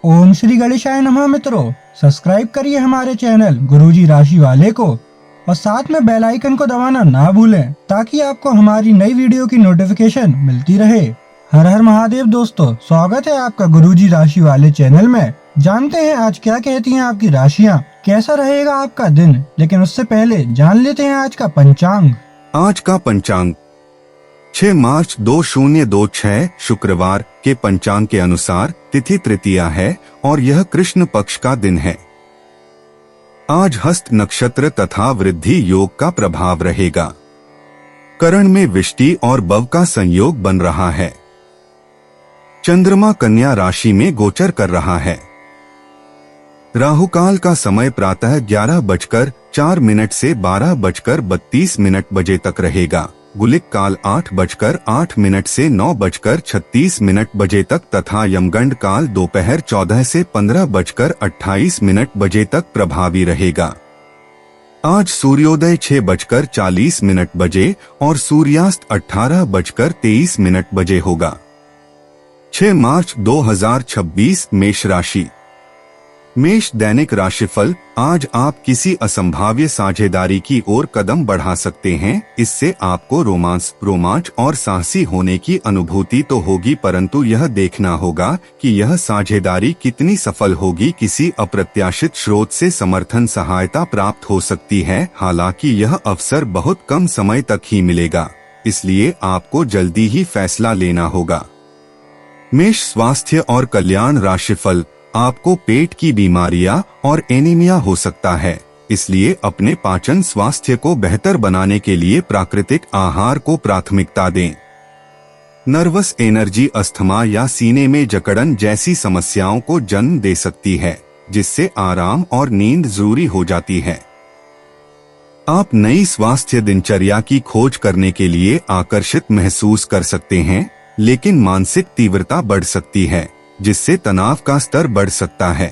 ओम श्री गणेशाय नमः। मित्रों, सब्सक्राइब करिए हमारे चैनल गुरुजी राशि वाले को और साथ में बेल आइकन को दबाना ना भूलें ताकि आपको हमारी नई वीडियो की नोटिफिकेशन मिलती रहे। हर हर महादेव दोस्तों, स्वागत है आपका गुरुजी राशि वाले चैनल में। जानते हैं आज क्या कहती हैं आपकी राशियां, कैसा रहेगा आपका दिन। लेकिन उससे पहले जान लेते हैं आज का पंचांग। आज का पंचांग 6 मार्च 2026 शुक्रवार के पंचांग के अनुसार तिथि तृतीया है और यह कृष्ण पक्ष का दिन है। आज हस्त नक्षत्र तथा वृद्धि योग का प्रभाव रहेगा। करण में विष्टि और बव का संयोग बन रहा है। चंद्रमा कन्या राशि में गोचर कर रहा है। राहुकाल का समय प्रातः 11:04 से 12:32 बजे तक रहेगा। गुलिक काल 8:08 से 9:36 बजे तक तथा यमगंड काल दोपहर 14 से 15:28 बजे तक प्रभावी रहेगा। आज सूर्योदय 6:40 बजे और सूर्यास्त 18:23 बजे होगा। 6 मार्च 2026 मेष राशि। मेष दैनिक राशिफल। आज आप किसी असंभाव्य साझेदारी की ओर कदम बढ़ा सकते हैं। इससे आपको रोमांच और साहसी होने की अनुभूति तो होगी, परंतु यह देखना होगा कि यह साझेदारी कितनी सफल होगी। किसी अप्रत्याशित स्रोत से समर्थन सहायता प्राप्त हो सकती है, हालांकि यह अवसर बहुत कम समय तक ही मिलेगा, इसलिए आपको जल्दी ही फैसला लेना होगा। मेष स्वास्थ्य और कल्याण राशिफल। आपको पेट की बीमारियां और एनीमिया हो सकता है, इसलिए अपने पाचन स्वास्थ्य को बेहतर बनाने के लिए प्राकृतिक आहार को प्राथमिकता दें। नर्वस एनर्जी अस्थमा या सीने में जकड़न जैसी समस्याओं को जन्म दे सकती है, जिससे आराम और नींद जरूरी हो जाती है। आप नई स्वास्थ्य दिनचर्या की खोज करने के लिए आकर्षित महसूस कर सकते हैं, लेकिन मानसिक तीव्रता बढ़ सकती है, जिससे तनाव का स्तर बढ़ सकता है।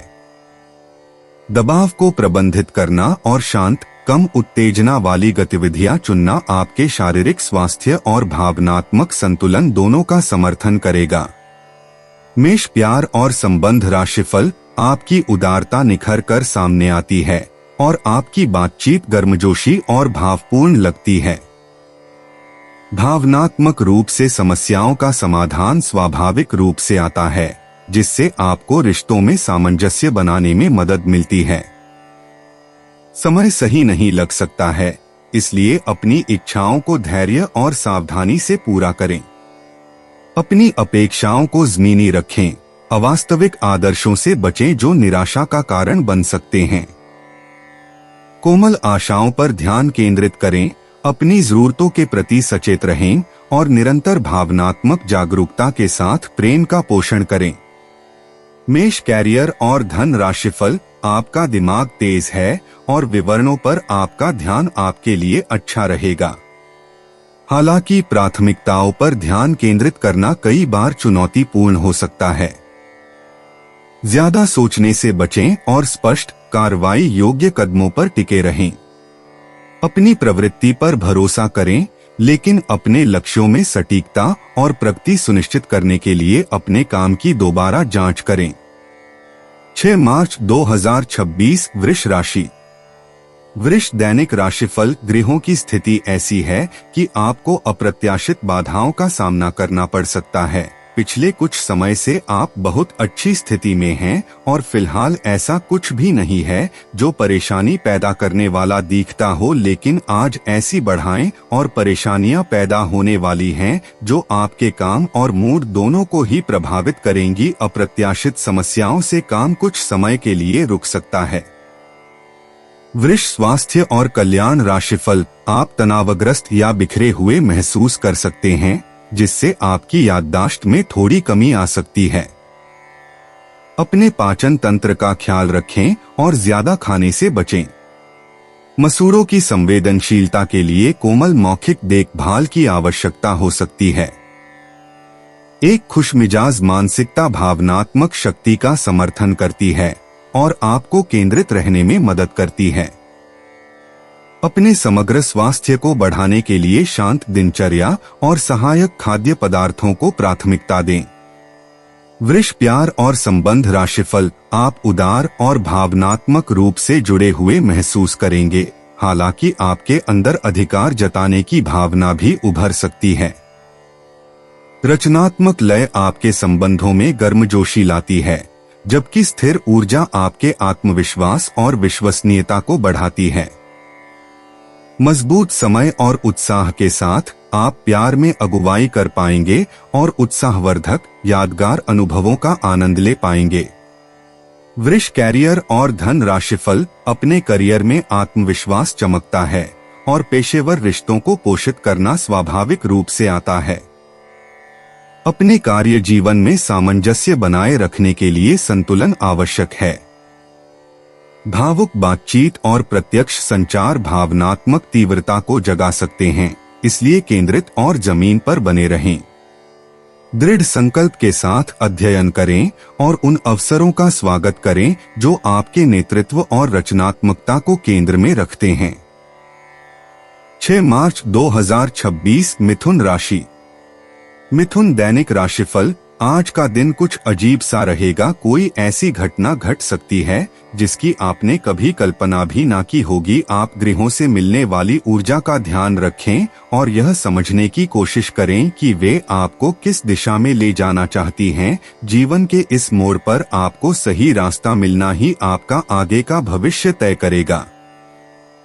दबाव को प्रबंधित करना और शांत, कम उत्तेजना वाली गतिविधियां चुनना आपके शारीरिक स्वास्थ्य और भावनात्मक संतुलन दोनों का समर्थन करेगा। मेष प्यार और संबंध राशिफल। आपकी उदारता निखर कर सामने आती है और आपकी बातचीत गर्मजोशी और भावपूर्ण लगती है। भावनात्मक रूप से समस्याओं का समाधान स्वाभाविक रूप से आता है, जिससे आपको रिश्तों में सामंजस्य बनाने में मदद मिलती है। समय सही नहीं लग सकता है, इसलिए अपनी इच्छाओं को धैर्य और सावधानी से पूरा करें। अपनी अपेक्षाओं को ज़मीनी रखें। अवास्तविक आदर्शों से बचें जो निराशा का कारण बन सकते हैं। कोमल आशाओं पर ध्यान केंद्रित करें। अपनी जरूरतों के प्रति सचेत रहें और निरंतर भावनात्मक जागरूकता के साथ प्रेम का पोषण करें। मेष कैरियर और धन राशिफल। आपका दिमाग तेज है और विवरणों पर आपका ध्यान आपके लिए अच्छा रहेगा। हालांकि प्राथमिकताओं पर ध्यान केंद्रित करना कई बार चुनौतीपूर्ण हो सकता है। ज्यादा सोचने से बचें और स्पष्ट, कार्रवाई योग्य कदमों पर टिके रहें। अपनी प्रवृत्ति पर भरोसा करें, लेकिन अपने लक्ष्यों में सटीकता और प्रगति सुनिश्चित करने के लिए अपने काम की दोबारा जांच करें। 6 मार्च 2026 वृष राशि। वृष दैनिक राशिफल। ग्रहों की स्थिति ऐसी है कि आपको अप्रत्याशित बाधाओं का सामना करना पड़ सकता है। पिछले कुछ समय से आप बहुत अच्छी स्थिति में हैं और फिलहाल ऐसा कुछ भी नहीं है जो परेशानी पैदा करने वाला दिखता हो, लेकिन आज ऐसी बढ़ाएं और परेशानियां पैदा होने वाली हैं जो आपके काम और मूड दोनों को ही प्रभावित करेंगी। अप्रत्याशित समस्याओं से काम कुछ समय के लिए रुक सकता है। वृष स्वास्थ्य और कल्याण राशिफल। आप तनावग्रस्त या बिखरे हुए महसूस कर सकते हैं, जिससे आपकी याददाश्त में थोड़ी कमी आ सकती है। अपने पाचन तंत्र का ख्याल रखें और ज्यादा खाने से बचें। मसूड़ों की संवेदनशीलता के लिए कोमल मौखिक देखभाल की आवश्यकता हो सकती है। एक खुशमिजाज मानसिकता भावनात्मक शक्ति का समर्थन करती है और आपको केंद्रित रहने में मदद करती है। अपने समग्र स्वास्थ्य को बढ़ाने के लिए शांत दिनचर्या और सहायक खाद्य पदार्थों को प्राथमिकता दें। वृष प्यार और संबंध राशिफल, आप उदार और भावनात्मक रूप से जुड़े हुए महसूस करेंगे, हालांकि आपके अंदर अधिकार जताने की भावना भी उभर सकती है। रचनात्मक लय आपके संबंधों में गर्मजोशी लाती है, जबकि स्थिर ऊर्जा आपके आत्मविश्वास और विश्वसनीयता को बढ़ाती है। मजबूत समय और उत्साह के साथ आप प्यार में अगुवाई कर पाएंगे और उत्साहवर्धक यादगार अनुभवों का आनंद ले पाएंगे। वृष कैरियर और धन राशिफल, अपने करियर में आत्मविश्वास चमकता है और पेशेवर रिश्तों को पोषित करना स्वाभाविक रूप से आता है। अपने कार्य जीवन में सामंजस्य बनाए रखने के लिए संतुलन आवश्यक है। भावुक बातचीत और प्रत्यक्ष संचार भावनात्मक तीव्रता को जगा सकते हैं, इसलिए केंद्रित और जमीन पर बने रहें। दृढ़ संकल्प के साथ अध्ययन करें और उन अवसरों का स्वागत करें जो आपके नेतृत्व और रचनात्मकता को केंद्र में रखते हैं। 6 मार्च 2026 मिथुन राशि। मिथुन दैनिक राशिफल, आज का दिन कुछ अजीब सा रहेगा। कोई ऐसी घटना घट सकती है जिसकी आपने कभी कल्पना भी ना की होगी। आप ग्रहों से मिलने वाली ऊर्जा का ध्यान रखें और यह समझने की कोशिश करें कि वे आपको किस दिशा में ले जाना चाहती हैं। जीवन के इस मोड़ पर आपको सही रास्ता मिलना ही आपका आगे का भविष्य तय करेगा।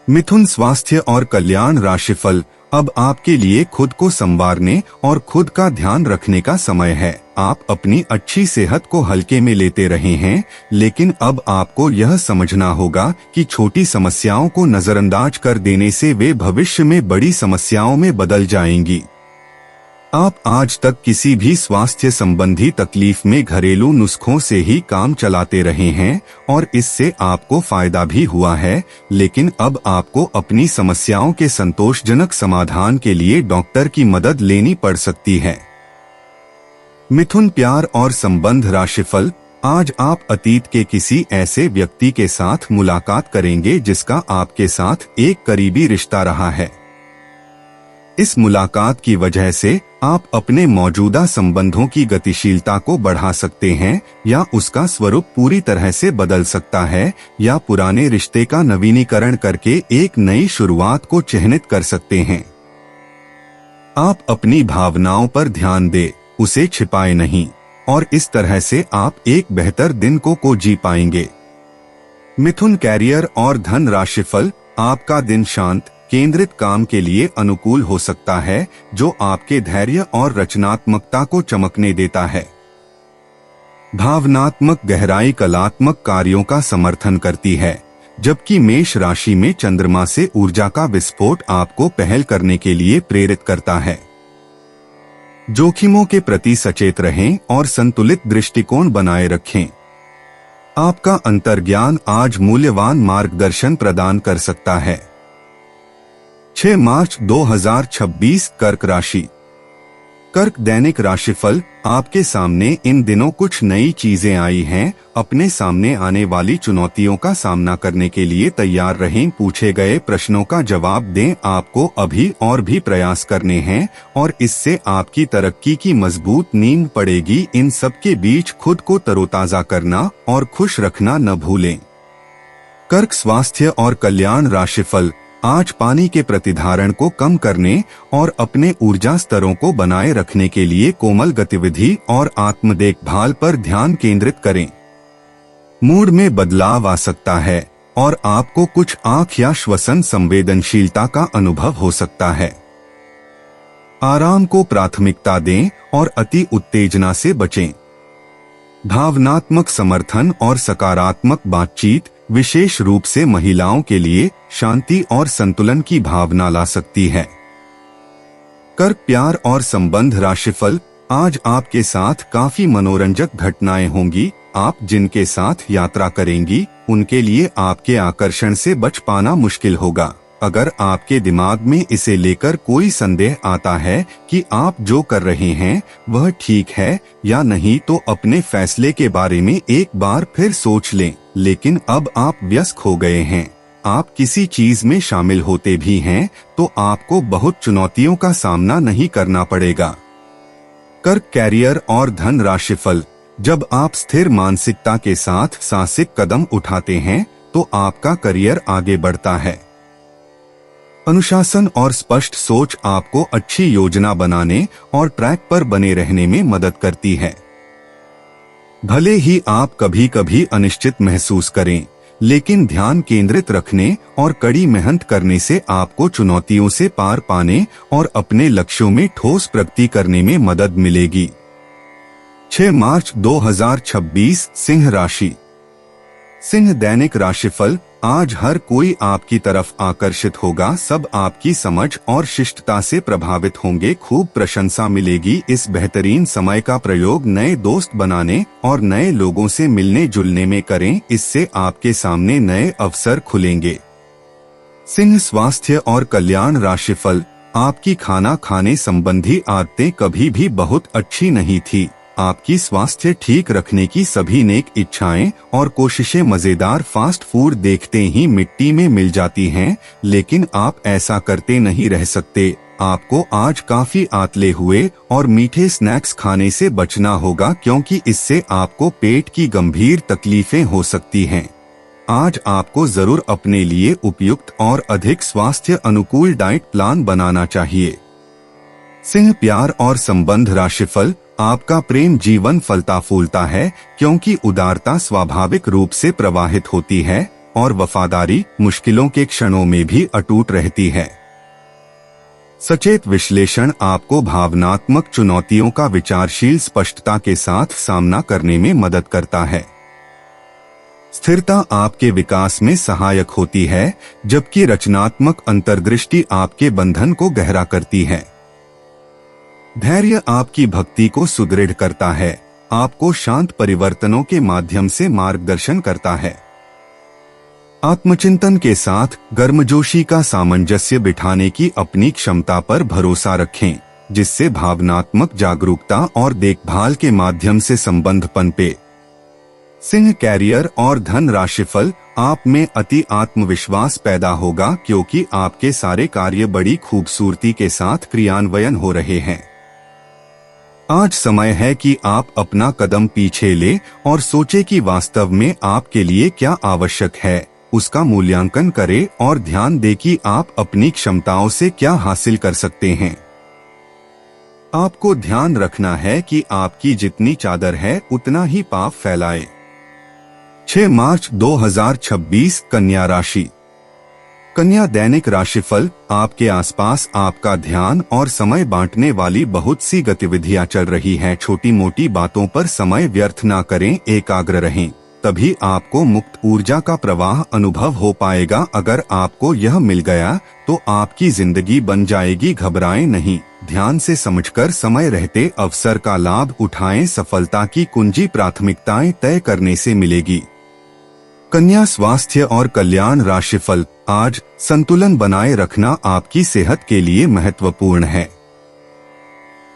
मिथुन स्वास्थ्य और कल्याण राशिफल, अब आपके लिए खुद को संवारने और खुद का ध्यान रखने का समय है। आप अपनी अच्छी सेहत को हल्के में लेते रहे हैं, लेकिन अब आपको यह समझना होगा कि छोटी समस्याओं को नजरअंदाज कर देने से वे भविष्य में बड़ी समस्याओं में बदल जाएंगी। आप आज तक किसी भी स्वास्थ्य संबंधी तकलीफ में घरेलू नुस्खों से ही काम चलाते रहे हैं और इससे आपको फायदा भी हुआ है, लेकिन अब आपको अपनी समस्याओं के संतोषजनक समाधान के लिए डॉक्टर की मदद लेनी पड़ सकती है। मिथुन प्यार और संबंध राशिफल, आज आप अतीत के किसी ऐसे व्यक्ति के साथ मुलाकात करेंगे जिसका आपके साथ एक करीबी रिश्ता रहा है। इस मुलाकात की वजह से आप अपने मौजूदा संबंधों की गतिशीलता को बढ़ा सकते हैं या उसका स्वरूप पूरी तरह से बदल सकता है, या पुराने रिश्ते का नवीनीकरण करके एक नई शुरुआत को चिह्नित कर सकते हैं। आप अपनी भावनाओं पर ध्यान दें, उसे छिपाए नहीं, और इस तरह से आप एक बेहतर दिन को जी पाएंगे। मिथुन कैरियर और धन राशिफल, आपका दिन शांत केंद्रित काम के लिए अनुकूल हो सकता है, जो आपके धैर्य और रचनात्मकता को चमकने देता है। भावनात्मक गहराई कलात्मक कार्यों का समर्थन करती है, जबकि मेष राशि में चंद्रमा से ऊर्जा का विस्फोट आपको पहल करने के लिए प्रेरित करता है। जोखिमों के प्रति सचेत रहें और संतुलित दृष्टिकोण बनाए रखें। आपका अंतर्ज्ञान आज मूल्यवान मार्गदर्शन प्रदान कर सकता है। 6 मार्च 2026 कर्क राशि। कर्क दैनिक राशिफल, आपके सामने इन दिनों कुछ नई चीजें आई हैं। अपने सामने आने वाली चुनौतियों का सामना करने के लिए तैयार रहें। पूछे गए प्रश्नों का जवाब दें। आपको अभी और भी प्रयास करने हैं और इससे आपकी तरक्की की मजबूत नींव पड़ेगी। इन सब के बीच खुद को तरोताजा करना और खुश रखना न भूलें। कर्क स्वास्थ्य और कल्याण राशिफल, आज पानी के प्रतिधारण को कम करने और अपने ऊर्जा स्तरों को बनाए रखने के लिए कोमल गतिविधि और आत्म देखभाल पर ध्यान केंद्रित करें। मूड में बदलाव आ सकता है और आपको कुछ आंख या श्वसन संवेदनशीलता का अनुभव हो सकता है। आराम को प्राथमिकता दें और अति उत्तेजना से बचें। भावनात्मक समर्थन और सकारात्मक बातचीत विशेष रूप से महिलाओं के लिए शांति और संतुलन की भावना ला सकती है। कर्क प्यार और संबंध राशिफल, आज आपके साथ काफी मनोरंजक घटनाएं होंगी। आप जिनके साथ यात्रा करेंगी उनके लिए आपके आकर्षण से बच पाना मुश्किल होगा। अगर आपके दिमाग में इसे लेकर कोई संदेह आता है कि आप जो कर रहे हैं वह ठीक है या नहीं, तो अपने फैसले के बारे में एक बार फिर सोच लें। लेकिन अब आप व्यस्त हो गए हैं, आप किसी चीज में शामिल होते भी हैं तो आपको बहुत चुनौतियों का सामना नहीं करना पड़ेगा। कर्क कैरियर और धन राशिफल, जब आप स्थिर मानसिकता के साथ साहसिक कदम उठाते हैं तो आपका करियर आगे बढ़ता है। अनुशासन और स्पष्ट सोच आपको अच्छी योजना बनाने और ट्रैक पर बने रहने में मदद करती है। भले ही आप कभी कभी अनिश्चित महसूस करें, लेकिन ध्यान केंद्रित रखने और कड़ी मेहनत करने से आपको चुनौतियों से पार पाने और अपने लक्ष्यों में ठोस प्रगति करने में मदद मिलेगी। 6 मार्च 2026 सिंह राशि। सिंह दैनिक राशिफल। आज हर कोई आपकी तरफ आकर्षित होगा, सब आपकी समझ और शिष्टता से प्रभावित होंगे, खूब प्रशंसा मिलेगी। इस बेहतरीन समय का प्रयोग नए दोस्त बनाने और नए लोगों से मिलने जुलने में करें, इससे आपके सामने नए अवसर खुलेंगे। सिंह स्वास्थ्य और कल्याण राशिफल। आपकी खाना खाने संबंधी आदतें कभी भी बहुत अच्छी नहीं थी। आपकी स्वास्थ्य ठीक रखने की सभी नेक इच्छाएं और कोशिशें मजेदार फास्ट फूड देखते ही मिट्टी में मिल जाती हैं, लेकिन आप ऐसा करते नहीं रह सकते। आपको आज काफी आतले हुए और मीठे स्नैक्स खाने से बचना होगा, क्योंकि इससे आपको पेट की गंभीर तकलीफें हो सकती हैं। आज आपको जरूर अपने लिए उपयुक्त और अधिक स्वास्थ्य अनुकूल डाइट प्लान बनाना चाहिए। सिंह प्यार और संबंध राशिफल। आपका प्रेम जीवन फलता फूलता है, क्योंकि उदारता स्वाभाविक रूप से प्रवाहित होती है और वफादारी मुश्किलों के क्षणों में भी अटूट रहती है। सचेत विश्लेषण आपको भावनात्मक चुनौतियों का विचारशील स्पष्टता के साथ सामना करने में मदद करता है। स्थिरता आपके विकास में सहायक होती है, जबकि रचनात्मक अंतर्दृष्टि आपके बंधन को गहरा करती है। धैर्य आपकी भक्ति को सुदृढ़ करता है, आपको शांत परिवर्तनों के माध्यम से मार्गदर्शन करता है। आत्मचिंतन के साथ गर्मजोशी का सामंजस्य बिठाने की अपनी क्षमता पर भरोसा रखें, जिससे भावनात्मक जागरूकता और देखभाल के माध्यम से संबंध पनपे। सिंह कैरियर और धन राशिफल। आप में अति आत्मविश्वास पैदा होगा, क्योंकि आपके सारे कार्य बड़ी खूबसूरती के साथ क्रियान्वयन हो रहे हैं। आज समय है कि आप अपना कदम पीछे ले और सोचे कि वास्तव में आपके लिए क्या आवश्यक है, उसका मूल्यांकन करें और ध्यान दें कि आप अपनी क्षमताओं से क्या हासिल कर सकते हैं। आपको ध्यान रखना है कि आपकी जितनी चादर है उतना ही पाप फैलाए। 6 मार्च 2026 कन्या राशि। कन्या दैनिक राशिफल। आपके आसपास आपका ध्यान और समय बांटने वाली बहुत सी गतिविधियां चल रही हैं। छोटी मोटी बातों पर समय व्यर्थ ना करें, एकाग्र रहें, तभी आपको मुक्त ऊर्जा का प्रवाह अनुभव हो पाएगा। अगर आपको यह मिल गया तो आपकी जिंदगी बन जाएगी। घबराएं नहीं, ध्यान से समझकर समय रहते अवसर का लाभ उठाएं। सफलता की कुंजी प्राथमिकताएं तय करने से मिलेगी। कन्या स्वास्थ्य और कल्याण राशिफल। आज संतुलन बनाए रखना आपकी सेहत के लिए महत्वपूर्ण है।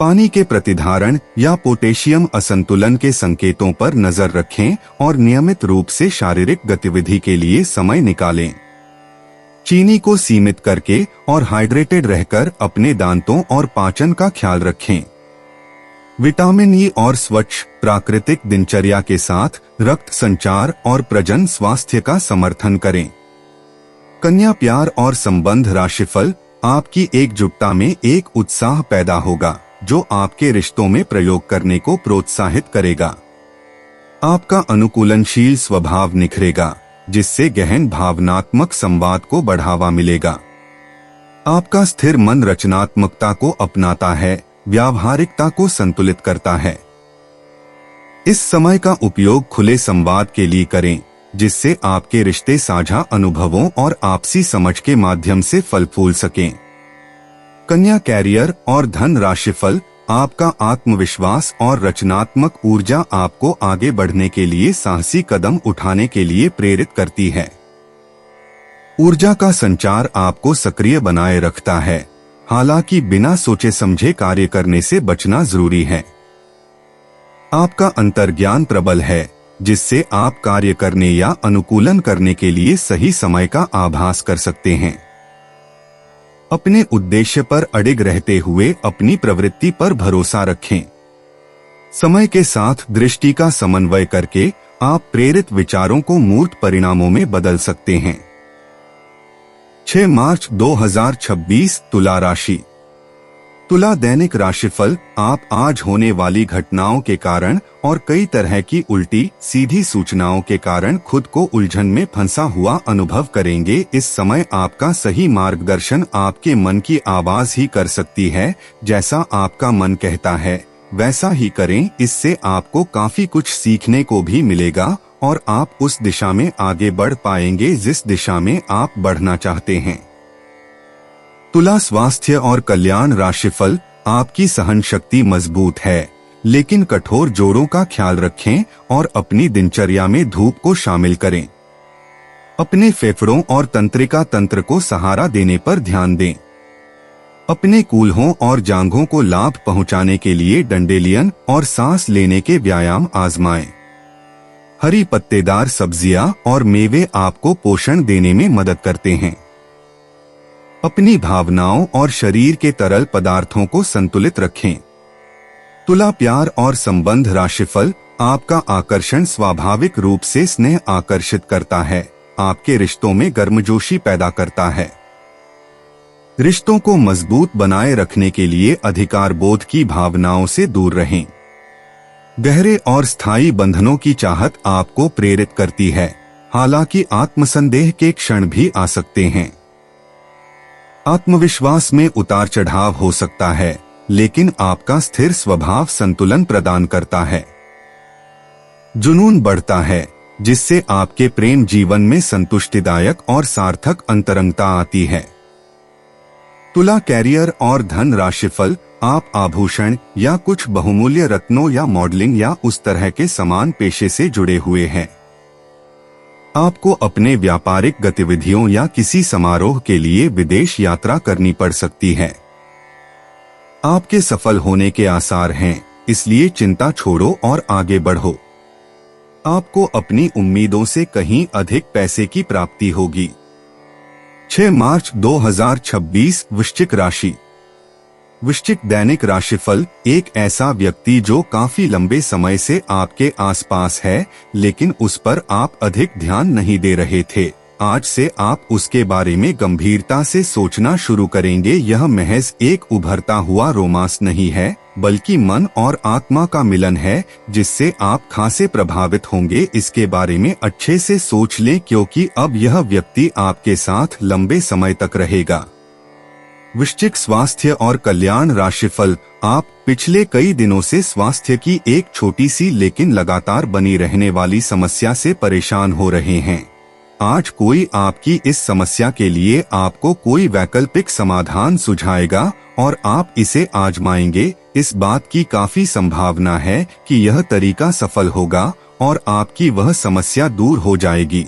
पानी के प्रतिधारण या पोटेशियम असंतुलन के संकेतों पर नजर रखें और नियमित रूप से शारीरिक गतिविधि के लिए समय निकालें। चीनी को सीमित करके और हाइड्रेटेड रहकर अपने दांतों और पाचन का ख्याल रखें। विटामिन ई और स्वच्छ प्राकृतिक दिनचर्या के साथ रक्त संचार और प्रजनन स्वास्थ्य का समर्थन करें। कन्या प्यार और संबंध राशिफल। आपकी एकजुटता में एक उत्साह पैदा होगा, जो आपके रिश्तों में प्रयोग करने को प्रोत्साहित करेगा। आपका अनुकूलनशील स्वभाव निखरेगा, जिससे गहन भावनात्मक संवाद को बढ़ावा मिलेगा। आपका स्थिर मन रचनात्मकता को अपनाता है, व्यावहारिकता को संतुलित करता है। इस समय का उपयोग खुले संवाद के लिए करें, जिससे आपके रिश्ते साझा अनुभवों और आपसी समझ के माध्यम से फल फूल सकें। कन्या कैरियर और धन राशिफल। आपका आत्मविश्वास और रचनात्मक ऊर्जा आपको आगे बढ़ने के लिए साहसी कदम उठाने के लिए प्रेरित करती है। ऊर्जा का संचार आपको सक्रिय बनाए रखता है, हालांकि बिना सोचे समझे कार्य करने से बचना जरूरी है। आपका अंतर्ज्ञान प्रबल है, जिससे आप कार्य करने या अनुकूलन करने के लिए सही समय का आभास कर सकते हैं। अपने उद्देश्य पर अडिग रहते हुए अपनी प्रवृत्ति पर भरोसा रखें। समय के साथ दृष्टि का समन्वय करके आप प्रेरित विचारों को मूर्त परिणामों में बदल सकते हैं। 6 मार्च 2026 तुला राशि। तुला दैनिक राशिफल। आप आज होने वाली घटनाओं के कारण और कई तरह की उल्टी सीधी सूचनाओं के कारण खुद को उलझन में फंसा हुआ अनुभव करेंगे। इस समय आपका सही मार्गदर्शन आपके मन की आवाज ही कर सकती है। जैसा आपका मन कहता है वैसा ही करें। इससे आपको काफी कुछ सीखने को भी मिलेगा और आप उस दिशा में आगे बढ़ पाएंगे जिस दिशा में आप बढ़ना चाहते हैं। तुला स्वास्थ्य और कल्याण राशिफल। आपकी सहन शक्ति मजबूत है, लेकिन कठोर जोड़ों का ख्याल रखें और अपनी दिनचर्या में धूप को शामिल करें। अपने फेफड़ों और तंत्रिका तंत्र को सहारा देने पर ध्यान दें। अपने कूल्हों और जांघों को लाभ पहुंचाने के लिए डंडेलियन और सांस लेने के व्यायाम आजमाएं। हरी पत्तेदार सब्जियां और मेवे आपको पोषण देने में मदद करते हैं। अपनी भावनाओं और शरीर के तरल पदार्थों को संतुलित रखें। तुला प्यार और संबंध राशिफल। आपका आकर्षण स्वाभाविक रूप से स्नेह आकर्षित करता है, आपके रिश्तों में गर्मजोशी पैदा करता है। रिश्तों को मजबूत बनाए रखने के लिए अधिकार बोध की भावनाओं से दूर रहें। गहरे और स्थायी बंधनों की चाहत आपको प्रेरित करती है, हालांकि आत्मसंदेह के क्षण भी आ सकते हैं। आत्मविश्वास में उतार चढ़ाव हो सकता है, लेकिन आपका स्थिर स्वभाव संतुलन प्रदान करता है। जुनून बढ़ता है, जिससे आपके प्रेम जीवन में संतुष्टिदायक और सार्थक अंतरंगता आती है। तुला कैरियर और धन राशिफल। आप आभूषण या कुछ बहुमूल्य रत्नों या मॉडलिंग या उस तरह के समान पेशे से जुड़े हुए हैं। आपको अपने व्यापारिक गतिविधियों या किसी समारोह के लिए विदेश यात्रा करनी पड़ सकती है। आपके सफल होने के आसार हैं, इसलिए चिंता छोड़ो और आगे बढ़ो। आपको अपनी उम्मीदों से कहीं अधिक पैसे की प्राप्ति होगी। 6 मार्च 2026 वृश्चिक राशि। वृश्चिक दैनिक राशिफल। एक ऐसा व्यक्ति जो काफी लंबे समय से आपके आसपास है, लेकिन उस पर आप अधिक ध्यान नहीं दे रहे थे, आज से आप उसके बारे में गंभीरता से सोचना शुरू करेंगे। यह महज एक उभरता हुआ रोमांस नहीं है, बल्कि मन और आत्मा का मिलन है, जिससे आप खासे प्रभावित होंगे। इसके बारे में अच्छे से सोच लें, क्योंकि अब यह व्यक्ति आपके साथ लंबे समय तक रहेगा। वृश्चिक स्वास्थ्य और कल्याण राशिफल। आप पिछले कई दिनों से स्वास्थ्य की एक छोटी सी लेकिन लगातार बनी रहने वाली समस्या से परेशान हो रहे हैं। आज कोई आपकी इस समस्या के लिए आपको कोई वैकल्पिक समाधान सुझाएगा और आप इसे आजमाएंगे। इस बात की काफी संभावना है कि यह तरीका सफल होगा और आपकी वह समस्या दूर हो जाएगी।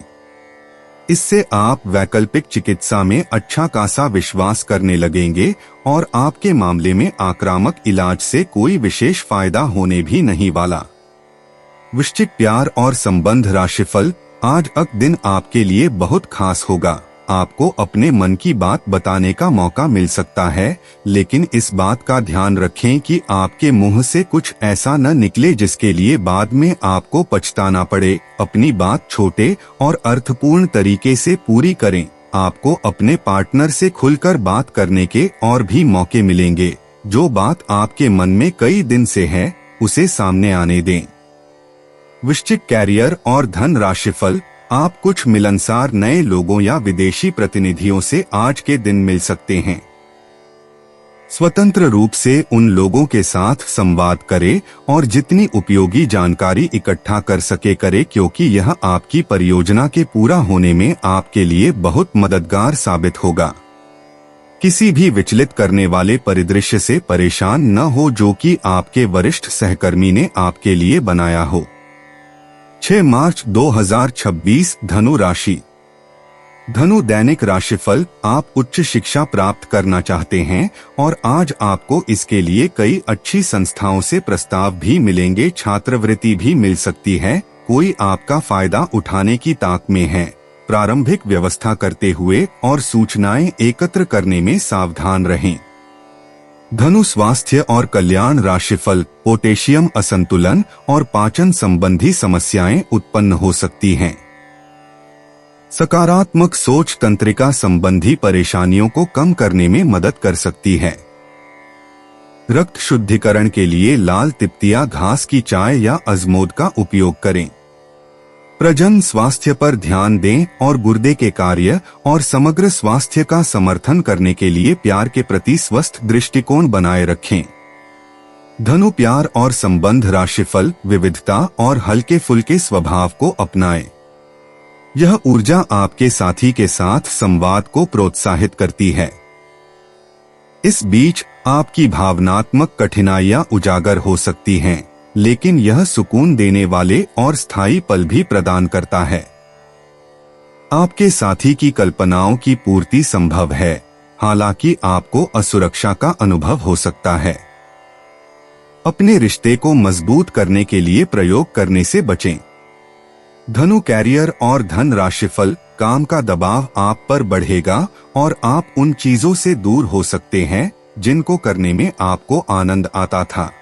इससे आप वैकल्पिक चिकित्सा में अच्छा खासा विश्वास करने लगेंगे और आपके मामले में आक्रामक इलाज से कोई विशेष फायदा होने भी नहीं वाला। वृश्चिक प्यार और संबंध राशिफल। आज का दिन आपके लिए बहुत खास होगा। आपको अपने मन की बात बताने का मौका मिल सकता है, लेकिन इस बात का ध्यान रखें कि आपके मुंह से कुछ ऐसा न निकले जिसके लिए बाद में आपको पछताना पड़े। अपनी बात छोटे और अर्थपूर्ण तरीके से पूरी करें। आपको अपने पार्टनर से खुलकर बात करने के और भी मौके मिलेंगे। जो बात आपके मन में कई दिन से है, उसे सामने आने दें। वृश्चिक कैरियर और धन राशिफल। आप कुछ मिलनसार नए लोगों या विदेशी प्रतिनिधियों से आज के दिन मिल सकते हैं। स्वतंत्र रूप से उन लोगों के साथ संवाद करें और जितनी उपयोगी जानकारी इकट्ठा कर सके करें, क्योंकि यह आपकी परियोजना के पूरा होने में आपके लिए बहुत मददगार साबित होगा। किसी भी विचलित करने वाले परिदृश्य से परेशान न हो जो कि आपके वरिष्ठ सहकर्मी ने आपके लिए बनाया हो। 6 मार्च 2026 धनु राशि। धनु दैनिक राशिफल। आप उच्च शिक्षा प्राप्त करना चाहते हैं और आज आपको इसके लिए कई अच्छी संस्थाओं से प्रस्ताव भी मिलेंगे। छात्रवृत्ति भी मिल सकती है। कोई आपका फायदा उठाने की ताक में है। प्रारंभिक व्यवस्था करते हुए और सूचनाएं एकत्र करने में सावधान रहें। धनु स्वास्थ्य और कल्याण राशिफल, पोटेशियम असंतुलन और पाचन संबंधी समस्याएं उत्पन्न हो सकती हैं। सकारात्मक सोच तंत्रिका संबंधी परेशानियों को कम करने में मदद कर सकती है। रक्त शुद्धिकरण के लिए लाल तिप्तिया घास की चाय या अजमोद का उपयोग करें। प्रजनन स्वास्थ्य पर ध्यान दें और गुर्दे के कार्य और समग्र स्वास्थ्य का समर्थन करने के लिए प्यार के प्रति स्वस्थ दृष्टिकोण बनाए रखें। धनु प्यार और संबंध राशिफल, विविधता और हल्के फुल्के स्वभाव को अपनाएं। यह ऊर्जा आपके साथी के साथ संवाद को प्रोत्साहित करती है। इस बीच आपकी भावनात्मक कठिनाइयां उजागर हो सकती हैं, लेकिन यह सुकून देने वाले और स्थायी पल भी प्रदान करता है। आपके साथी की कल्पनाओं की पूर्ति संभव है, हालांकि आपको असुरक्षा का अनुभव हो सकता है। अपने रिश्ते को मजबूत करने के लिए प्रयोग करने से बचें। धनु कैरियर और धन राशिफल, काम का दबाव आप पर बढ़ेगा और आप उन चीजों से दूर हो सकते हैं जिनको करने में आपको आनंद आता था।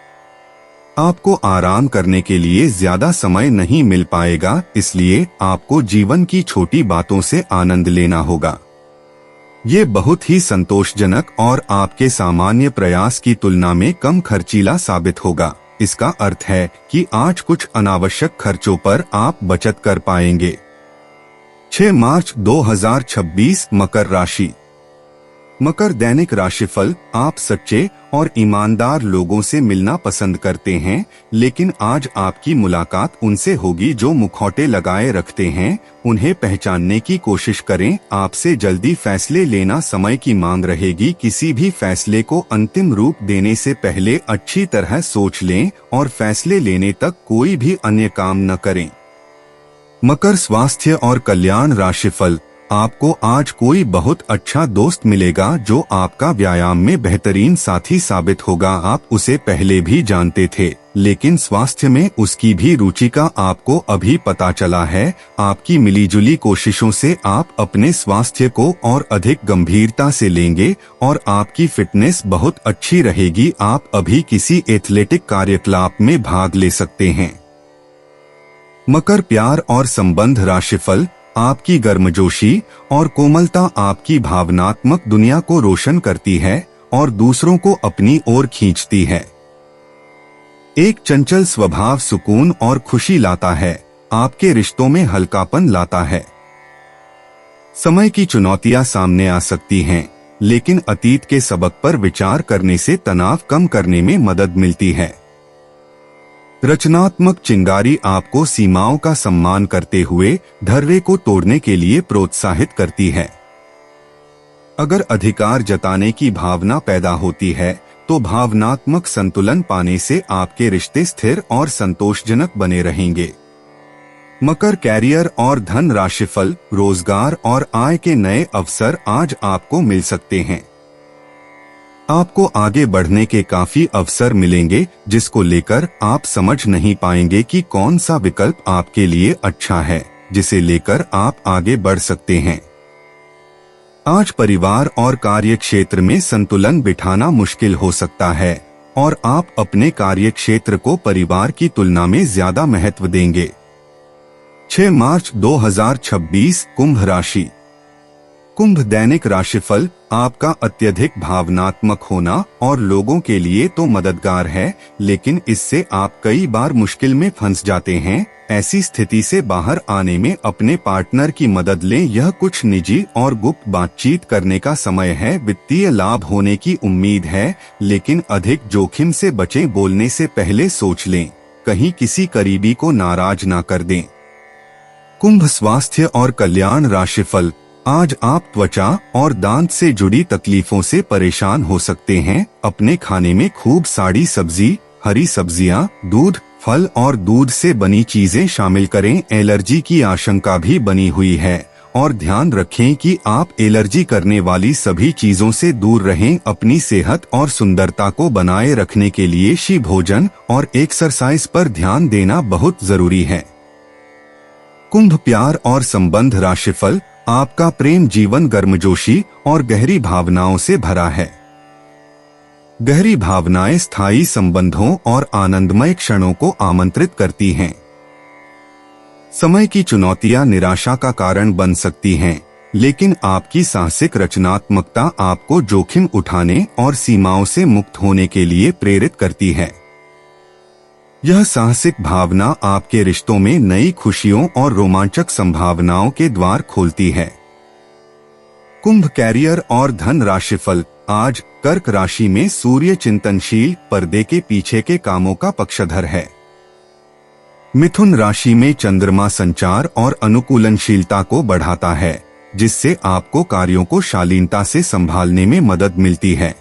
आपको आराम करने के लिए ज्यादा समय नहीं मिल पाएगा, इसलिए आपको जीवन की छोटी बातों से आनंद लेना होगा। ये बहुत ही संतोषजनक और आपके सामान्य प्रयास की तुलना में कम खर्चीला साबित होगा। इसका अर्थ है कि आज कुछ अनावश्यक खर्चों पर आप बचत कर पाएंगे। 6 मार्च 2026 मकर राशि। मकर दैनिक राशिफल, आप सच्चे और ईमानदार लोगों से मिलना पसंद करते हैं, लेकिन आज आपकी मुलाकात उनसे होगी जो मुखौटे लगाए रखते हैं। उन्हें पहचानने की कोशिश करें। आपसे जल्दी फैसले लेना समय की मांग रहेगी। किसी भी फैसले को अंतिम रूप देने से पहले अच्छी तरह सोच लें और फैसले लेने तक कोई भी अन्य काम न करें। मकर स्वास्थ्य और कल्याण राशिफल, आपको आज कोई बहुत अच्छा दोस्त मिलेगा जो आपका व्यायाम में बेहतरीन साथी साबित होगा। आप उसे पहले भी जानते थे, लेकिन स्वास्थ्य में उसकी भी रुचि का आपको अभी पता चला है। आपकी मिलीजुली कोशिशों से आप अपने स्वास्थ्य को और अधिक गंभीरता से लेंगे और आपकी फिटनेस बहुत अच्छी रहेगी। आप अभी किसी एथलेटिक कार्यकलाप में भाग ले सकते हैं। मकर प्यार और संबंध राशिफल, आपकी गर्मजोशी और कोमलता आपकी भावनात्मक दुनिया को रोशन करती है और दूसरों को अपनी ओर खींचती है। एक चंचल स्वभाव सुकून और खुशी लाता है, आपके रिश्तों में हल्कापन लाता है। समय की चुनौतियां सामने आ सकती हैं, लेकिन अतीत के सबक पर विचार करने से तनाव कम करने में मदद मिलती है। रचनात्मक चिंगारी आपको सीमाओं का सम्मान करते हुए धैर्य को तोड़ने के लिए प्रोत्साहित करती है। अगर अधिकार जताने की भावना पैदा होती है, तो भावनात्मक संतुलन पाने से आपके रिश्ते स्थिर और संतोषजनक बने रहेंगे। मकर कैरियर और धन राशिफल, रोजगार और आय के नए अवसर आज आपको मिल सकते हैं। आपको आगे बढ़ने के काफी अवसर मिलेंगे, जिसको लेकर आप समझ नहीं पाएंगे कि कौन सा विकल्प आपके लिए अच्छा है, जिसे लेकर आप आगे बढ़ सकते हैं। आज परिवार और कार्य क्षेत्र में संतुलन बिठाना मुश्किल हो सकता है और आप अपने कार्य क्षेत्र को परिवार की तुलना में ज्यादा महत्व देंगे। 6 मार्च 2026 कुंभ राशि। कुंभ दैनिक राशिफल, आपका अत्यधिक भावनात्मक होना और लोगों के लिए तो मददगार है, लेकिन इससे आप कई बार मुश्किल में फंस जाते हैं। ऐसी स्थिति से बाहर आने में अपने पार्टनर की मदद लें। यह कुछ निजी और गुप्त बातचीत करने का समय है। वित्तीय लाभ होने की उम्मीद है, लेकिन अधिक जोखिम से बचें। बोलने से पहले सोच लें, कहीं किसी करीबी को नाराज ना कर दें। कुंभ स्वास्थ्य और कल्याण राशिफल, आज आप त्वचा और दांत से जुड़ी तकलीफों से परेशान हो सकते हैं। अपने खाने में खूब सारी सब्जी, हरी सब्जियां, दूध, फल और दूध से बनी चीजें शामिल करें। एलर्जी की आशंका भी बनी हुई है और ध्यान रखें कि आप एलर्जी करने वाली सभी चीजों से दूर रहें। अपनी सेहत और सुंदरता को बनाए रखने के लिए शी भोजन और एक्सरसाइज पर ध्यान देना बहुत जरूरी है। कुंभ प्यार और संबंध राशिफल, आपका प्रेम जीवन गर्मजोशी और गहरी भावनाओं से भरा है। गहरी भावनाएं स्थायी संबंधों और आनंदमय क्षणों को आमंत्रित करती हैं। समय की चुनौतियां निराशा का कारण बन सकती हैं, लेकिन आपकी साहसिक रचनात्मकता आपको जोखिम उठाने और सीमाओं से मुक्त होने के लिए प्रेरित करती है। यह साहसिक भावना आपके रिश्तों में नई खुशियों और रोमांचक संभावनाओं के द्वार खोलती है। कुंभ कैरियर और धन राशिफल। आज कर्क राशि में सूर्य चिंतनशील पर्दे के पीछे के कामों का पक्षधर है। मिथुन राशि में चंद्रमा संचार और अनुकूलनशीलता को बढ़ाता है, जिससे आपको कार्यों को शालीनता से संभालने में मदद मिलती है।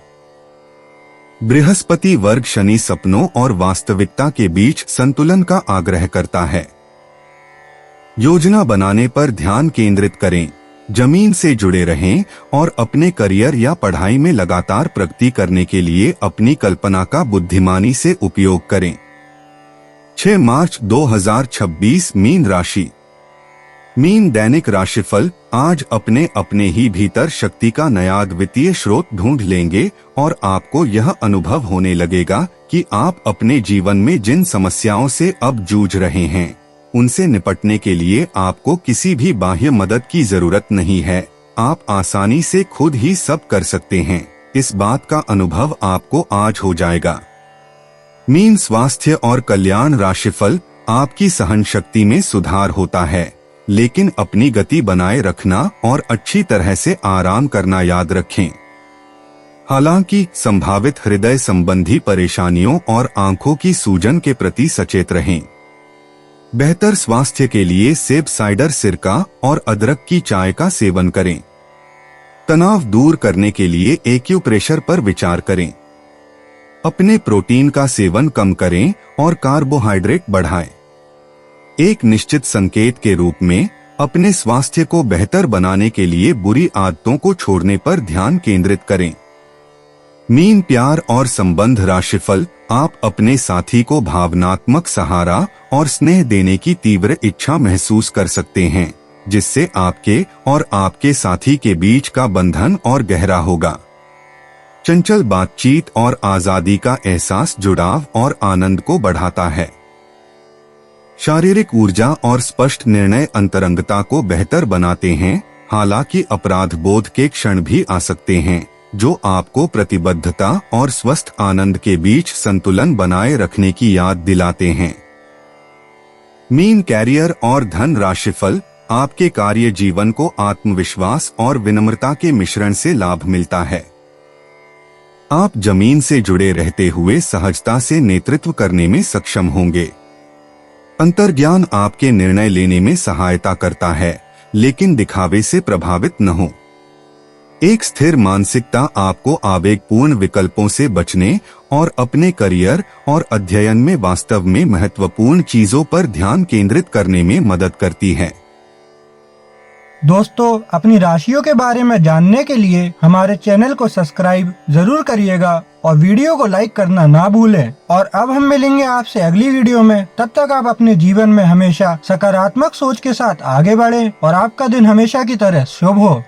बृहस्पति वर्ग शनि सपनों और वास्तविकता के बीच संतुलन का आग्रह करता है। योजना बनाने पर ध्यान केंद्रित करें, जमीन से जुड़े रहें और अपने करियर या पढ़ाई में लगातार प्रगति करने के लिए अपनी कल्पना का बुद्धिमानी से उपयोग करें। 6 मार्च 2026 मीन राशि। मीन दैनिक राशिफल। आज अपने अपने ही भीतर शक्ति का नया अद्वितीय स्रोत ढूंढ लेंगे और आपको यह अनुभव होने लगेगा कि आप अपने जीवन में जिन समस्याओं से अब जूझ रहे हैं, उनसे निपटने के लिए आपको किसी भी बाह्य मदद की जरूरत नहीं है। आप आसानी से खुद ही सब कर सकते हैं। इस बात का अनुभव आपको आज हो जाएगा। मीन स्वास्थ्य और कल्याण राशिफल। आपकी सहन शक्ति में सुधार होता है, लेकिन अपनी गति बनाए रखना और अच्छी तरह से आराम करना याद रखें। हालांकि संभावित हृदय संबंधी परेशानियों और आंखों की सूजन के प्रति सचेत रहें। बेहतर स्वास्थ्य के लिए सेब साइडर सिरका और अदरक की चाय का सेवन करें। तनाव दूर करने के लिए एक्यूप्रेशर पर विचार करें। अपने प्रोटीन का सेवन कम करें और कार्बोहाइड्रेट बढ़ाएं। एक निश्चित संकेत के रूप में अपने स्वास्थ्य को बेहतर बनाने के लिए बुरी आदतों को छोड़ने पर ध्यान केंद्रित करें। मीन प्यार और संबंध राशिफल। आप अपने साथी को भावनात्मक सहारा और स्नेह देने की तीव्र इच्छा महसूस कर सकते हैं, जिससे आपके और आपके साथी के बीच का बंधन और गहरा होगा। चंचल बातचीत और आजादी का एहसास जुड़ाव और आनंद को बढ़ाता है। शारीरिक ऊर्जा और स्पष्ट निर्णय अंतरंगता को बेहतर बनाते हैं, हालांकि अपराध बोध के क्षण भी आ सकते हैं, जो आपको प्रतिबद्धता और स्वस्थ आनंद के बीच संतुलन बनाए रखने की याद दिलाते हैं। मीन कैरियर और धन राशिफल। आपके कार्य जीवन को आत्मविश्वास और विनम्रता के मिश्रण से लाभ मिलता है। आप जमीन से जुड़े रहते हुए सहजता से नेतृत्व करने में सक्षम होंगे। अंतर्ज्ञान आपके निर्णय लेने में सहायता करता है, लेकिन दिखावे से प्रभावित न हो। एक स्थिर मानसिकता आपको आवेगपूर्ण विकल्पों से बचने और अपने करियर और अध्ययन में वास्तव में महत्वपूर्ण चीजों पर ध्यान केंद्रित करने में मदद करती है। दोस्तों, अपनी राशियों के बारे में जानने के लिए हमारे चैनल को सब्सक्राइब जरूर करिएगा और वीडियो को लाइक करना ना भूलें। और अब हम मिलेंगे आपसे अगली वीडियो में। तब तक आप अपने जीवन में हमेशा सकारात्मक सोच के साथ आगे बढ़ें और आपका दिन हमेशा की तरह शुभ हो।